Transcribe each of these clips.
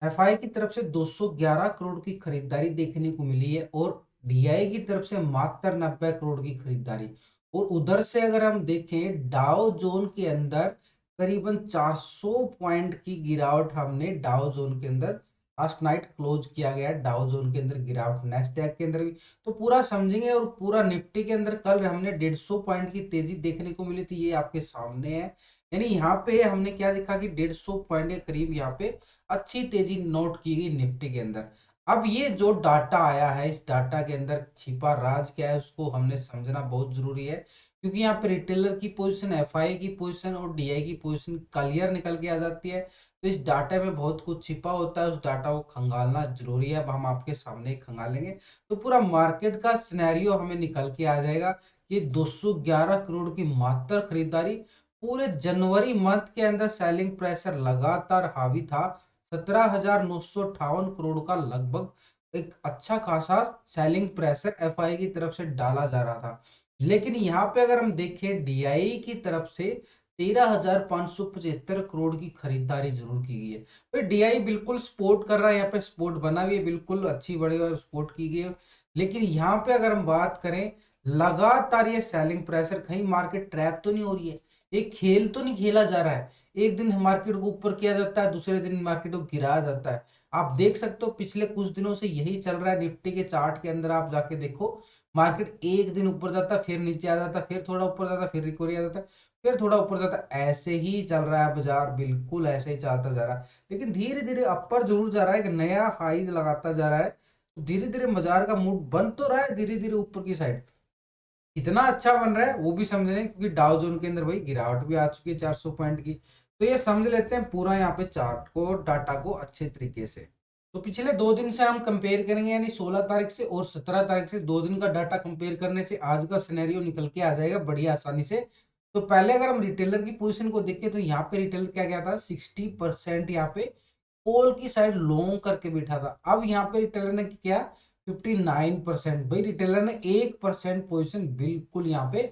FI की तरफ से 211 करोड़ की खरीदारी देखने को मिली है और डीआई की तरफ से मात्र 90 करोड़ की खरीदारी। और उधर से अगर हम देखें डाउ जोन के अंदर करीबन 400 पॉइंट की गिरावट हमने डाउ जोन के अंदर लास्ट नाइट क्लोज किया गया। डाउ जोन के अंदर गिरावट, नेस्डैक के अंदर भी तो पूरा समझेंगे। और पूरा निफ्टी के अंदर कल हमने 150 पॉइंट की तेजी देखने को मिली थी, ये आपके सामने है। यानी यहाँ पे हमने क्या देखा कि 150 पॉइंट के करीब यहाँ पे अच्छी तेजी नोट की गई निफ्टी के अंदर। अब ये जो डाटा आया है, इस डाटा के अंदर छिपा राज क्या है उसको हमने समझना बहुत जरूरी है, क्योंकि यहाँ पे रिटेलर की पोजीशन, एफआई की पोजीशन और डीआई की पोजीशन क्लियर निकल के आ जाती है। तो इस डाटा में बहुत कुछ छिपा होता है, उस डाटा को खंगालना जरूरी है। अब हम आपके सामने ही खंगालेंगे तो पूरा मार्केट का सिनेरियो हमें निकल के आ जाएगा कि 211 करोड़ की मात्र खरीदारी पूरे जनवरी मंथ के अंदर सेलिंग प्रेशर लगातार हावी था। 17,958 करोड़ का लगभग एक अच्छा खासा सेलिंग प्रेशर एफआई की तरफ से डाला जा रहा था। लेकिन यहाँ पे अगर हम देखें डीआई की तरफ से 13,575 करोड़ की खरीदारी जरूर की गई है। भाई डीआई बिल्कुल सपोर्ट कर रहा है, यहाँ पे सपोर्ट बना हुई है, बिल्कुल अच्छी बड़ी सपोर्ट की गई है। लेकिन यहाँ पे अगर हम बात करें लगातार ये सेलिंग प्रेशर, कहीं मार्केट ट्रैप तो नहीं हो रही है, एक खेल तो नहीं खेला जा रहा है। एक दिन मार्केट को ऊपर किया जाता है, दूसरे दिन मार्केट को गिराया जाता है। आप देख सकते हो पिछले कुछ दिनों से यही चल रहा है। निफ्टी के चार्ट के अंदर आप जाके देखो, मार्केट एक दिन ऊपर जाता है, फिर नीचे आ जाता है, फिर थोड़ा ऊपर जाता है, फिर रिकवरी आ जाता है, फिर थोड़ा ऊपर जाता है। ऐसे ही चल रहा है बाजार, बिल्कुल ऐसे ही चलता जा रहा है। लेकिन धीरे धीरे अपर जरूर जा रहा है, एक नया हाई लगाता जा रहा है। धीरे धीरे बाजार का मूड बन तो रहा है धीरे धीरे ऊपर की साइड। कितना अच्छा बन रहा है वो भी समझ रहे हैं, क्योंकि डाउ जोन के अंदर भाई गिरावट भी आ चुकी है 400 पॉइंट की। तो ये समझ लेते हैं पूरा यहाँ पे चार्ट को, डाटा को अच्छे तरीके से। तो पिछले 2 दिन से हम कंपेयर करेंगे, यानी 16 तारीख से और 17 तारीख से 2 दिन का डाटा कंपेयर करने से आज का सिनेरियो निकल के आ जाएगा बड़ी आसानी से। तो पहले अगर हम रिटेलर की पोजीशन को देखें तो यहाँ पे रिटेलर क्या गया था, 60% यहाँ पे कॉल की साइड लॉन्ग करके बैठा था। अब यहाँ पे रिटेलर ने क्या, 59%। भाई रिटेलर ने 1% पोजिशन बिल्कुल यहाँ पे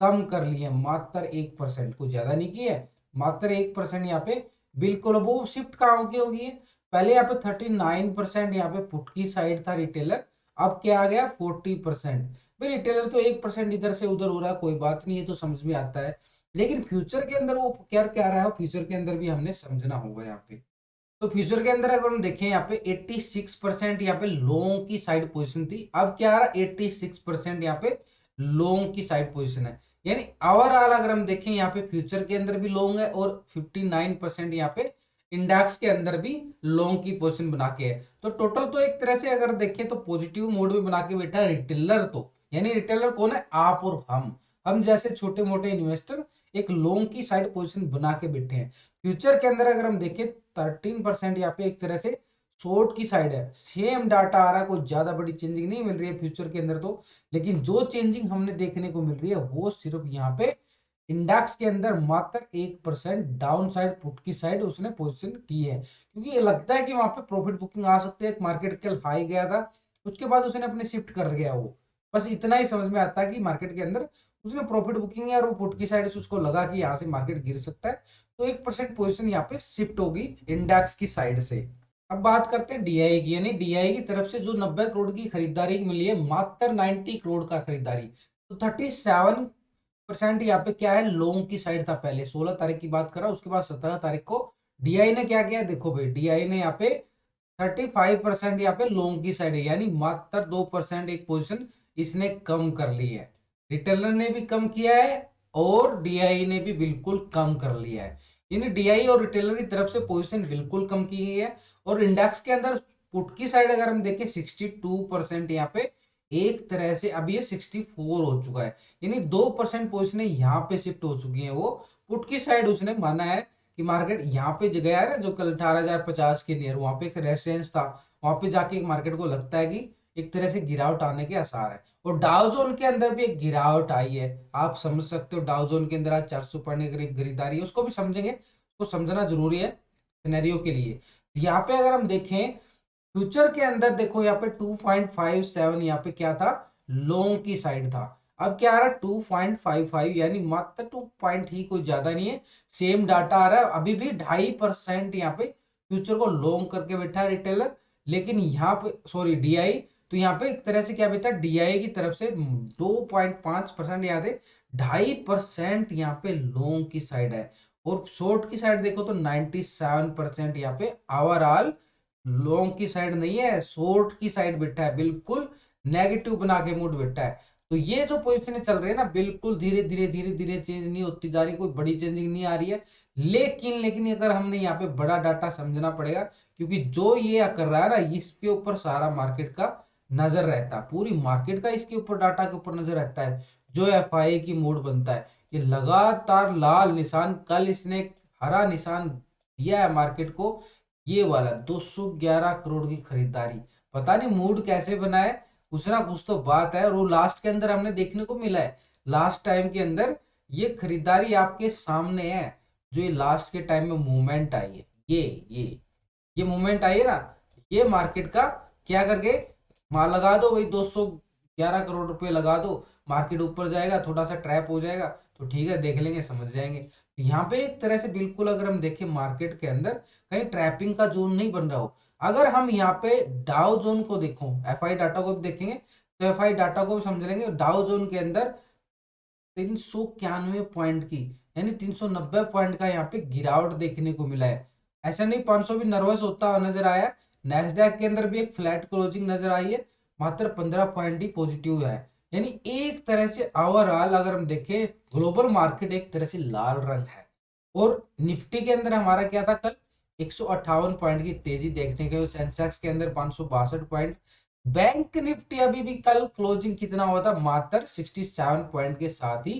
कम कर ली है, मात्र 1%, कुछ ज्यादा नहीं की है, मात्र 1% यहाँ पे बिल्कुल। अब वो शिफ्ट कहाँ की होगी है, पहले यहाँ पे 39% यहाँ पे पुट की साइड था रिटेलर, अब क्या आ गया 40%। भाई रिटेलर तो 1% इधर से उधर हो रहा है, कोई बात नहीं है, तो समझ में आता है। लेकिन फ्यूचर के अंदर वो क्या क्या रहा है, फ्यूचर के अंदर भी हमने समझना होगा यहाँ पे। तो फ्यूचर के अंदर अगर हम देखें यहाँ पे 86% यहाँ पे लॉन्ग की साइड पोजीशन थी, अब क्या आ रहा है 86% यहाँ पे लॉन्ग की साइड पोजीशन है। यानी ओवरऑल अगर हम देखें यहाँ पे फ्यूचर के अंदर भी लॉन्ग है और 59% यहाँ पे इंडेक्स के अंदर भी लॉन्ग की पोजीशन बना के है। तो टोटल तो एक तरह से अगर देखें तो पॉजिटिव मोड में बना के बैठा है रिटेलर। तो यानी रिटेलर कौन है, आप और हम जैसे छोटे मोटे इन्वेस्टर एक लॉन्ग की साइड पोजीशन बना के बैठे हैं। फ्यूचर के अंदर अगर हम देखें 13% यहाँ पे एक तरह से शॉर्ट की साइड है। सेम डाटा आ रहा है, कोई ज्यादा बड़ी चेंजिंग नहीं मिल रही है फ्यूचर के अंदर तो। लेकिन जो चेंजिंग हमने देखने को मिल रही है वो सिर्फ यहाँ पे इंडेक्स के अंदर मात्र 1% डाउन साइड पुट की साइड उसने पोजीशन की है, क्योंकि ये लगता है कि वहां पे प्रॉफिट बुकिंग आ सकती है। मार्केट कल हाई गया था, उसके बाद उसने अपने शिफ्ट कर गया वो, बस इतना ही समझ में आता है कि मार्केट के अंदर उसने प्रॉफिट बुकिंग है और वो पुट की साइड से उसको लगा कि यहाँ से मार्केट गिर सकता है, तो 1% पोजीशन यहाँ पे शिफ्ट होगी इंडेक्स की साइड से। अब बात करते हैं डीआई की, यानी डीआई की तरफ से जो 90 करोड़ की खरीदारी मिली है, मात्र 90 करोड़ का खरीदारी। तो 37% यहाँ पे क्या है, लॉन्ग की साइड था। पहले 16 तारीख की बात कर रहा हूं, उसके बाद 17 तारीख को डीआई ने क्या किया, देखो भाई डीआई ने यहाँ पे 35% यहाँ पे लॉन्ग की साइड है, यानी मात्र 2% एक पोजिशन इसने कम कर ली है। रिटेलर ने भी कम किया है और डीआई ने भी बिल्कुल कम कर लिया है। यानी डीआई और रिटेलर की तरफ से पोजीशन बिल्कुल कम की गई है। और इंडेक्स के अंदर पुट की साइड अगर हम देखें 62% यहाँ पे एक तरह से अभी ये 64 हो चुका है, यानी 2% पोजिशन यहाँ पे शिफ्ट हो चुकी है। वो पुट की साइड उसने माना है कि मार्केट यहाँ पे गया है ना, जो कल 18,050 के नियर वहां पे एक रेजिस्टेंस था, वहां पे जाके मार्केट को लगता है कि एक तरह से गिरावट आने के आसार है। और डाउ जोन के अंदर भी एक गिरावट आई है, आप समझ सकते हो। डाउ जोन के अंदर आज 400 पॉइंट के करीब खरीदारी है, उसको भी समझेंगे, उसको समझना जरूरी है सिनेरियो के लिए। यहाँ पे अगर हम देखें फ्यूचर के अंदर, देखो यहाँ पे 2.57 यहाँ पे क्या था, लॉन्ग की साइड था। अब क्या आ रहा है 2.55, यानी मात्र 2 पॉइंट ही, कोई ज्यादा नहीं है। सेम डाटा आ रहा है, अभी भी 2.5% यहाँ पे फ्यूचर को लॉन्ग करके बैठा है रिटेलर, लेकिन यहाँ पे सॉरी डीआई, तो यहाँ पे एक तरह से क्या बेटा डीआई की तरफ से 2.5% याद है, 2.5% यहाँ पे लॉन्ग की साइड है, और शॉर्ट की साइड देखो तो 97% यहाँ पे ओवरऑल लॉन्ग की साइड नहीं है, शॉर्ट की साइड बैठा है, बिल्कुल नेगेटिव बना के मूड बैठा है। तो ये जो पोजीशन चल रही है ना, बिल्कुल धीरे धीरे धीरे धीरे चेंज नहीं होती जा रही, कोई बड़ी चेंजिंग नहीं आ रही है। लेकिन अगर हमने यहाँ पे बड़ा डाटा समझना पड़ेगा, क्योंकि जो ये कर रहा है ना, इसके ऊपर सारा मार्केट का नजर रहता है, पूरी मार्केट का इसके ऊपर डाटा के ऊपर नजर रहता है। जो एफआई की मूड बनता है, ये लगातार लाल निशान, कल इसने हरा निशान दिया है मार्केट को, ये वाला 211 करोड़ की खरीदारी। पता नहीं मूड कैसे बना है, कुछ ना कुछ तो बात है, और वो लास्ट के अंदर हमने देखने को मिला है, लास्ट टाइम के अंदर ये खरीदारी आपके सामने है। जो ये लास्ट के टाइम में मूवमेंट आई है, ये मूवमेंट आई है ना, ये मार्केट का क्या करके मार लगा दो भाई, 211 करोड़ रुपए लगा दो, मार्केट ऊपर जाएगा, थोड़ा सा ट्रैप हो जाएगा तो ठीक है, देख लेंगे, समझ जाएंगे। तो यहाँ पे एक तरह से बिल्कुल अगर हम देखें मार्केट के अंदर कहीं ट्रैपिंग का जोन नहीं बन रहा हो। अगर हम यहाँ पे डाउ जोन को देखो, एफआई डाटा को भी देखेंगे, तो एफआई डाटा को भी समझ लेंगे। डाउ जोन के अंदर 391 पॉइंट की, यानी 390 पॉइंट का यहाँ पे गिरावट देखने को मिला है। ऐसा नहीं 500 भी नर्वस होता हुआ नजर आया। नैस्डैक के अंदर भी एक फ्लैट क्लोजिंग नजर आई है, मात्र 15 पॉइंट ही पॉजिटिव है। यानी एक तरह से ओवरऑल अगर हम देखें, ग्लोबल मार्केट एक तरह से लाल रंग है। और निफ्टी के अंदर हमारा क्या था कल, 158 पॉइंट की तेजी देखने के, सेंसेक्स के अंदर 562 पॉइंट। बैंक निफ्टी अभी भी कल क्लोजिंग कितना हुआ था, मात्र 67 पॉइंट के साथ ही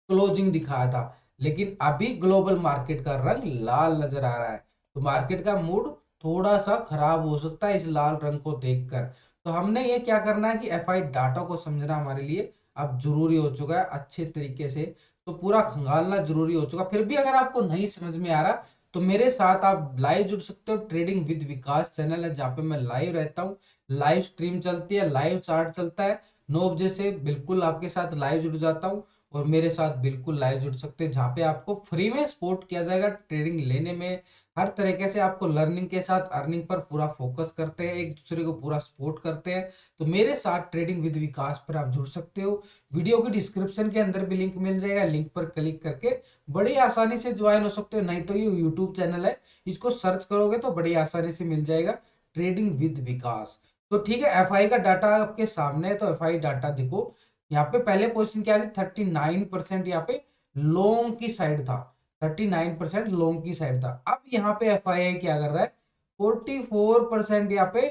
क्लोजिंग दिखाया था। लेकिन अभी ग्लोबल मार्केट का रंग लाल नजर आ रहा है, तो मार्केट का मूड थोड़ा सा खराब हो सकता है इस लाल रंग को देखकर। तो हमने ये क्या करना है कि एफआई डाटा को समझना हमारे लिए अब जरूरी हो चुका है अच्छे तरीके से, तो पूरा खंगालना जरूरी हो चुका। फिर भी अगर आपको नहीं समझ में आ रहा, तो मेरे साथ आप लाइव जुड़ सकते हो। ट्रेडिंग विद विकास चैनल है जहाँ पे मैं लाइव रहता हूँ, लाइव स्ट्रीम चलती है, लाइव चार्ट चलता है, 9 बजे से बिल्कुल आपके साथ लाइव जुड़ जाता हूँ, और मेरे साथ बिल्कुल लाइव जुड़ सकते हैं, जहाँ पे आपको फ्री में सपोर्ट किया जाएगा ट्रेडिंग लेने में। हर तरीके से आपको लर्निंग के साथ अर्निंग पर पूरा फोकस करते हैं, एक दूसरे को पूरा सपोर्ट करते हैं। तो मेरे साथ ट्रेडिंग विद विकास पर आप जुड़ सकते हो। वीडियो की डिस्क्रिप्शन के अंदर भी लिंक मिल जाएगा, लिंक पर क्लिक करके बड़ी आसानी से ज्वाइन हो सकते हो। नहीं तो ये यूट्यूब चैनल है, इसको सर्च करोगे तो बड़ी आसानी से मिल जाएगा, ट्रेडिंग विद विकास। तो ठीक है, एफआई का डाटा आपके सामने है, तो एफआई डाटा देखो। यहाँ पे पहले पोजीशन क्या थी, 39% यहाँ पे लॉन्ग की साइड था, 39% लॉन्ग की साइड था। अब यहाँ पे एफआई क्या कर रहा है, 44% यहाँ पे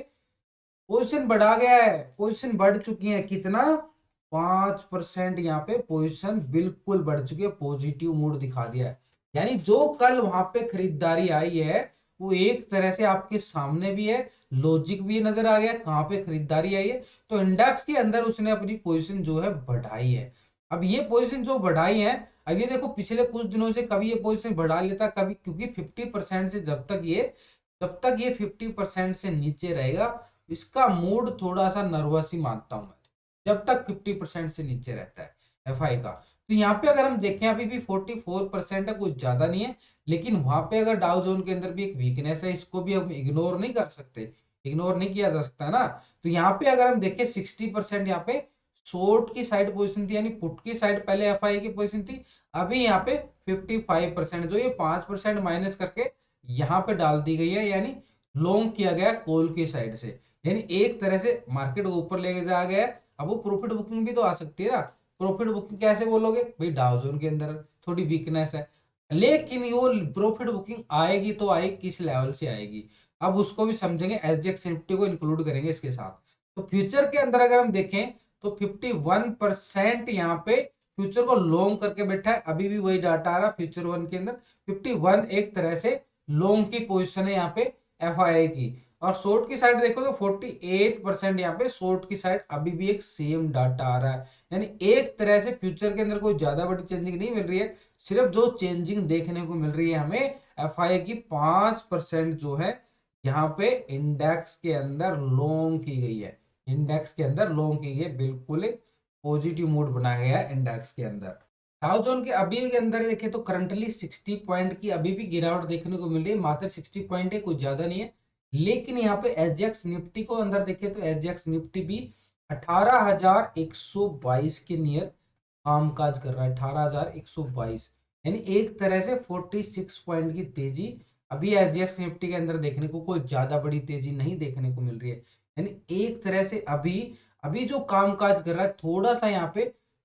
पोजीशन बढ़ा गया है, पोजीशन बढ़ चुकी है कितना, 5% यहाँ पे पोजीशन बिल्कुल बढ़ चुकी है, पॉजिटिव मूड दिखा दिया है। यानी जो कल वहां पे खरीदारी आई है, वो एक तरह से आपके सामने भी है, लॉजिक भी नजर आ गया कहाँ पे खरीदारी आई है। तो इंडेक्स के अंदर उसने अपनी पोजीशन जो है बढ़ाई है। अब ये पोजीशन जो बढ़ाई है, अब ये देखो पिछले कुछ दिनों से कभी ये पोजीशन बढ़ा लेता, कभी, क्योंकि 50% से जब तक ये 50% से नीचे रहेगा, इसका मूड थोड़ा सा नर्वस ही मानता हूं मैं, जब तक 50% से नीचे रहता है एफआई का। तो यहाँ पे अगर हम देखें अभी भी 44% है, कुछ ज्यादा नहीं है, लेकिन वहां पे अगर डाउ जोन के अंदर भी एक वीकनेस है, इसको भी हम इग्नोर नहीं कर सकते, इग्नोर नहीं किया जा सकता ना। तो यहाँ पे अगर हम देखें 60% यहाँ पे शॉर्ट की साइड पोजीशन थी, यानी पुट की साइड पहले एफआई की पोजीशन थी। अभी यहाँ पे 55% जो ये 5% माइनस करके यहाँ पे डाल दी गई है, यानी लॉन्ग किया गया कॉल की साइड से, यानी एक तरह से मार्केट को ऊपर लेके जाया गया है। अब वो प्रॉफिट बुकिंग भी तो आ सकती है ना, प्रॉफिट बुकिंग कैसे बोलोगे भाई, डाउ जोन के अंदर थोड़ी वीकनेस है, लेकिन वो प्रॉफिट बुकिंग आएगी तो आएगी, किस लेवल से आएगी, अब उसको भी समझेंगे, एसजीएक्स निफ्टी को इंक्लूड करेंगे इसके साथ। तो फ्यूचर के अंदर अगर हम देखें तो 51% यहाँ पे फ्यूचर को लॉन्ग करके बैठा है, अभी भी वही डाटा आ रहा फ्यूचर वन के अंदर 51 एक तरह से लॉन्ग की पोजीशन है यहाँ पे एफआईआई की। और शॉर्ट की साइड देखो तो 48% यहाँ पे शॉर्ट की साइड अभी भी एक सेम डाटा आ रहा है। यानी एक तरह से फ्यूचर के अंदर कोई ज्यादा बड़ी चेंजिंग नहीं मिल रही है, सिर्फ जो चेंजिंग देखने को मिल रही है हमें एफआईआई की 5% जो है यहाँ पे इंडेक्स के अंदर लॉन्ग की गई है, इंडेक्स के अंदर लॉन्ग की गई है, बिल्कुल एक पॉजिटिव मूड बनाया गया है इंडेक्स के अंदर। डाउ जोन के अभी के अंदर देखें तो करंटली 60 पॉइंट की अभी भी गिरावट देखने को मिल रही है, मात्र 60 पॉइंट है, कुछ ज्यादा नहीं है। लेकिन यहाँ पे एसजीएक्स निफ्टी को अंदर देखें तो एसजीएक्स निफ्टी भी 18,122 के नियर कामकाज कर रहा है। 18,122 यानी एक तरह से 46 पॉइंट की तेजी अभी एसजीएक्स निफ्टी के अंदर देखने को, कोई ज्यादा बड़ी तेजी नहीं देखने को मिल रही है। यानी एक तरह से अभी अभी जो कामकाज कर रहा है, थोड़ा सा यहाँ पे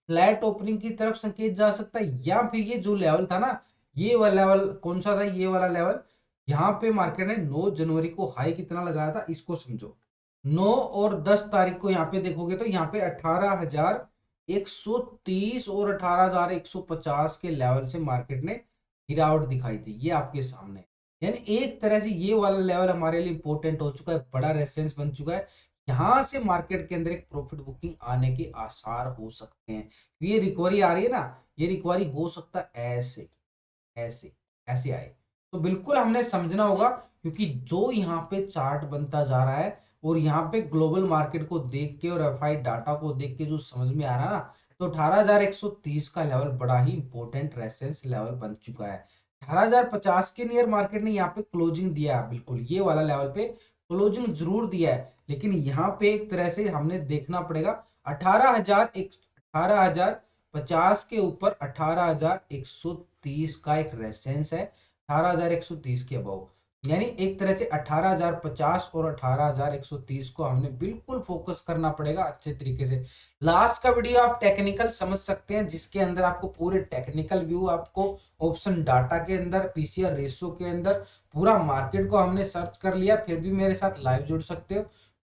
फ्लैट ओपनिंग की तरफ संकेत जा सकता है, या फिर ये जो लेवल था ना, ये वाला लेवल कौन सा था, ये वाला लेवल, यहाँ पे मार्केट ने 9 जनवरी को हाई कितना लगाया था इसको समझो। 9 और 10 तारीख को यहाँ पे देखोगे तो यहाँ पे 18,130 और 18,150 के लेवल से मार्केट ने गिरावट दिखाई थी, ये आपके सामने। यानी एक तरह से ये वाला लेवल हमारे लिए इंपॉर्टेंट हो चुका है, बड़ा रेजिस्टेंस बन चुका है। यहाँ से मार्केट के अंदर एक प्रॉफिट बुकिंग आने के आसार हो सकते हैं। ये रिकवरी आ रही है ना, ये रिकवरी हो सकता है ऐसे ऐसे ऐसे आए, तो बिल्कुल हमने समझना होगा, क्योंकि जो यहाँ पे चार्ट बनता जा रहा है और यहाँ पे ग्लोबल मार्केट को देख के और एफआई डाटा को देख के जो समझ में आ रहा है ना, तो 18,130 का लेवल बड़ा ही इंपॉर्टेंट रेफरेंस लेवल बन चुका है। 18,050 के नियर मार्केट ने यहाँ पे क्लोजिंग दिया है, बिल्कुल ये वाला लेवल पे क्लोजिंग जरूर दिया है, लेकिन यहाँ पे एक तरह से हमने देखना पड़ेगा 18,050 के ऊपर 18,130 का एक रेजिस्टेंस है, 18,130 के अबव। यानी एक तरह से 18,050 और 18,130 को हमने बिल्कुल फोकस करना पड़ेगा अच्छे तरीके से। लास्ट का वीडियो आप टेक्निकल समझ सकते हैं, जिसके अंदर आपको पूरे टेक्निकल व्यू, आपको ऑप्शन डाटा के अंदर, पीसीआर रेशियो के अंदर पूरा मार्केट को हमने सर्च कर लिया। फिर भी मेरे साथ लाइव जुड़ सकते हो,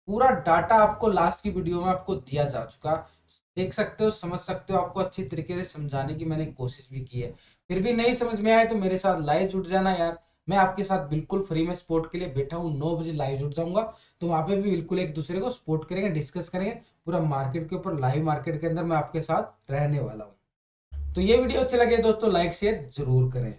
पूरा डाटा आपको लास्ट की वीडियो में आपको दिया जा चुका, देख सकते हो, समझ सकते हो। आपको अच्छी तरीके से समझाने की मैंने कोशिश भी की है। फिर भी नहीं समझ में आए तो मेरे साथ लाइव जुड़ जाना यार, मैं आपके साथ बिल्कुल फ्री में सपोर्ट के लिए बैठा हूँ। 9 बजे लाइव जुड़ जाऊंगा, तो वहां पे भी बिल्कुल एक दूसरे को सपोर्ट करेंगे, डिस्कस करेंगे पूरा मार्केट के ऊपर, लाइव मार्केट के अंदर मैं आपके साथ रहने वाला हूँ। तो ये वीडियो अच्छा लगे दोस्तों, लाइक शेयर जरूर करें।